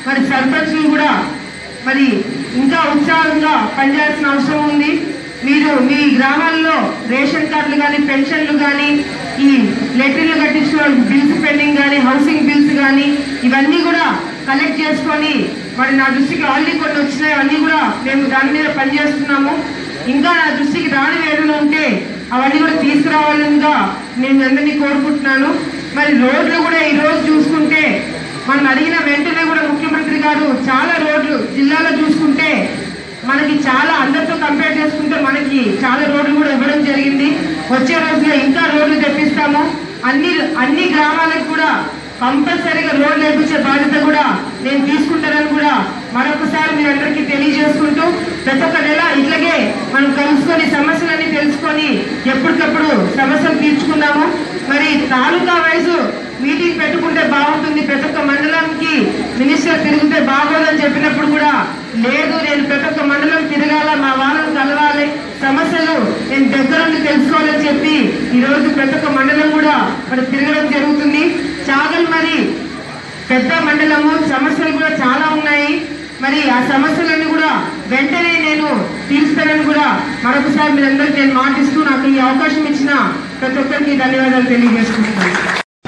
మరి సర్పంచులు కూడా మరి ఇంకా ఉత్సాహంగా పనిచేయాల్సిన అవసరం ఉంది. మీరు మీ గ్రామాల్లో రేషన్ కార్డులు కానీ పెన్షన్లు కానీ ఈ లెటర్లు కట్టించిన బిల్స్ పెండింగ్ కానీ హౌసింగ్ బిల్స్ కానీ ఇవన్నీ కూడా కలెక్ట్ చేసుకొని మరి నా దృష్టికి ఆల్రెడీ కొన్ని వచ్చినాయి, అవన్నీ కూడా మేము దాని మీద పనిచేస్తున్నాము. ఇంకా నా దృష్టికి రాని ఏదైనా ఉంటే అవన్నీ కూడా తీసుకురావాలని నేను అందరినీ కోరుకుంటున్నాను. మరి రోడ్లు కూడా ఈరోజు చూసుకుంటే మనం అడిగిన వెంటనే కూడా ముఖ్యమంత్రి గారు చాలా రోడ్లు జిల్లాలో చూసుకుంటే మనకి చాలా అందరితో కంపేర్ చేసుకుంటే మనకి చాలా రోడ్లు కూడా ఇవ్వడం జరిగింది. వచ్చే రోజుల్లో ఇంకా రోడ్లు తెప్పిస్తాము. అన్ని గ్రామాలకు కూడా కంపల్సరీగా రోడ్లు వేయించే బాధ్యత కూడా నేను తీసుకుంటానని కూడా మరొకసారి మీ అందరికీ తెలియజేసుకుంటూ ప్రతి ఒక్క నెల ఇట్లాగే మనం కలుసుకొని సమస్యలన్నీ తెలుసుకొని ఎప్పటికప్పుడు సమస్యలు తీర్చుకున్నాము. మరి తాలూకా వైజు మీటింగ్ పెట్టుకుంటే బాగుంటుంది, ప్రతి ఒక్క మండలానికి మినిస్టర్ తిరిగితే బాగోదని చెప్పినప్పుడు కూడా లేదు, నేను ప్రతి ఒక్క మండలం తిరగాల, మా వాళ్ళని కలవాలి, సమస్యలు నేను దగ్గరుండి తెలుసుకోవాలని చెప్పి ఈరోజు ప్రతి ఒక్క మండలం కూడా మరి తిరగడం జరుగుతుంది. చాగల్ మరి పెద్ద మండలము, సమస్యలు కూడా చాలా ఉన్నాయి. మరి ఆ సమస్యలన్నీ కూడా వెంటనే నేను తీరుస్తానని కూడా మరొకసారి మీరందరికీ నేను మాటిస్తూ నాకు ఈ అవకాశం ఇచ్చిన ప్రతి ఒక్కరికి ధన్యవాదాలు తెలియజేసుకుంటున్నాను.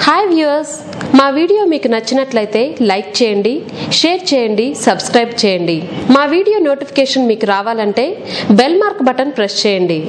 హాయ్ వ్యూయర్స్, మా వీడియో మీకు నచ్చినట్లయితే లైక్ చేయండి, షేర్ చేయండి, సబ్స్క్రైబ్ చేయండి. మా వీడియో నోటిఫికేషన్ మీకు రావాలంటే బెల్ మార్క్ బటన్ ప్రెస్ చేయండి.